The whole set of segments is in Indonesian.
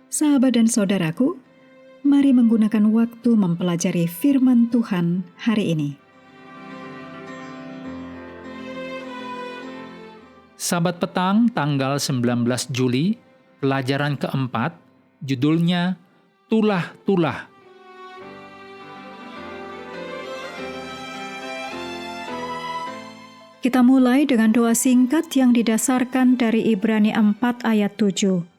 Sahabat dan saudaraku, mari menggunakan waktu mempelajari firman Tuhan hari ini. Sabat petang tanggal 19 Juli, pelajaran keempat, judulnya Tulah-tulah. Kita mulai dengan doa singkat yang didasarkan dari Ibrani 4 ayat 7.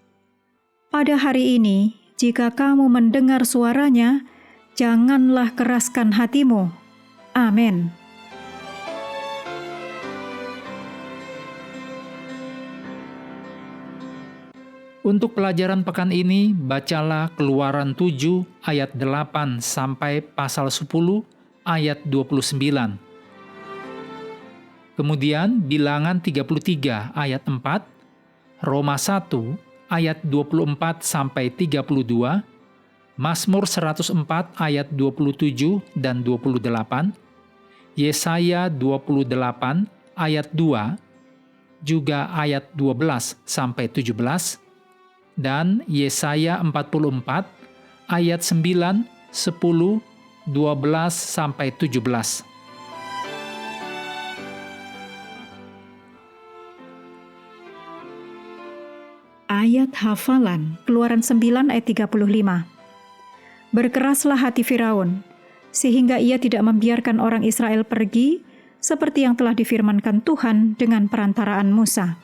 Pada hari ini, jika kamu mendengar suaranya, janganlah keraskan hatimu. Amin. Untuk pelajaran pekan ini, bacalah Keluaran 7 ayat 8 sampai pasal 10 ayat 29. Kemudian Bilangan 33 ayat 4, Roma 1 ayat 24 sampai 32, Mazmur 104 ayat 27 dan 28, Yesaya 28 ayat 2, juga ayat 12 sampai 17, dan Yesaya 44 ayat 9, 10, 12 sampai 17. Ayat hafalan, Keluaran 9 ayat 35. Berkeraslah hati Firaun, sehingga ia tidak membiarkan orang Israel pergi, seperti yang telah difirmankan Tuhan dengan perantaraan Musa.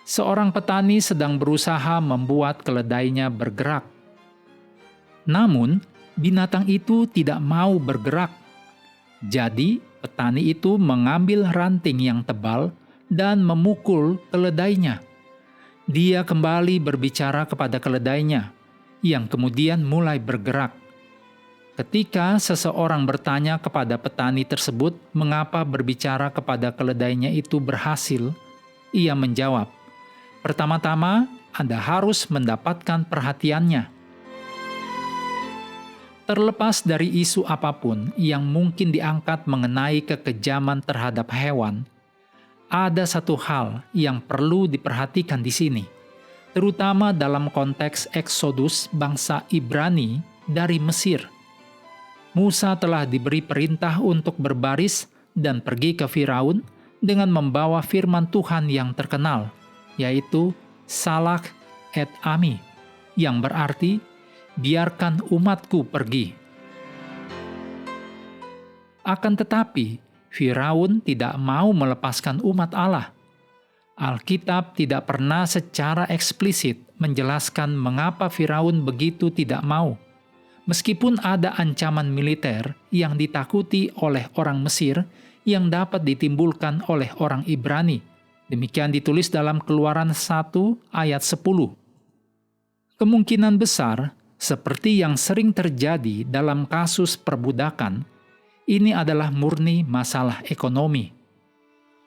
Seorang petani sedang berusaha membuat keledainya bergerak. Namun, binatang itu tidak mau bergerak. Jadi, petani itu mengambil ranting yang tebal dan memukul keledainya. Dia kembali berbicara kepada keledainya, yang kemudian mulai bergerak. Ketika seseorang bertanya kepada petani tersebut mengapa berbicara kepada keledainya itu berhasil, ia menjawab, "Pertama-tama, Anda harus mendapatkan perhatiannya." Terlepas dari isu apapun yang mungkin diangkat mengenai kekejaman terhadap hewan, ada satu hal yang perlu diperhatikan di sini, terutama dalam konteks eksodus bangsa Ibrani dari Mesir. Musa telah diberi perintah untuk berbaris dan pergi ke Firaun dengan membawa firman Tuhan yang terkenal, yaitu Salak et Ami, yang berarti biarkan umatku pergi. Akan tetapi, Firaun tidak mau melepaskan umat Allah. Alkitab tidak pernah secara eksplisit menjelaskan mengapa Firaun begitu tidak mau. Meskipun ada ancaman militer yang ditakuti oleh orang Mesir yang dapat ditimbulkan oleh orang Ibrani. Demikian ditulis dalam Keluaran 1 ayat 10. Kemungkinan besar, seperti yang sering terjadi dalam kasus perbudakan, ini adalah murni masalah ekonomi.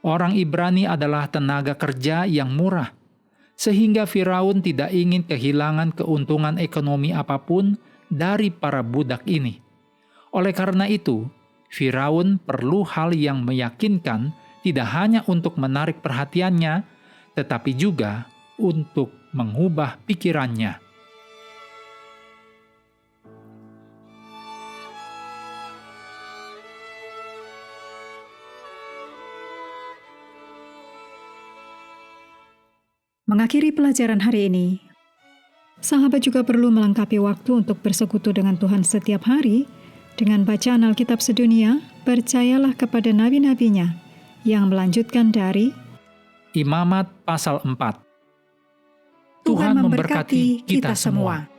Orang Ibrani adalah tenaga kerja yang murah, sehingga Firaun tidak ingin kehilangan keuntungan ekonomi apapun dari para budak ini. Oleh karena itu, Firaun perlu hal yang meyakinkan tidak hanya untuk menarik perhatiannya, tetapi juga untuk mengubah pikirannya. Mengakhiri pelajaran hari ini, sahabat juga perlu melengkapi waktu untuk bersekutu dengan Tuhan setiap hari dengan bacaan Alkitab sedunia. Percayalah kepada nabi-nabinya yang melanjutkan dari Imamat pasal 4. Tuhan memberkati kita semua.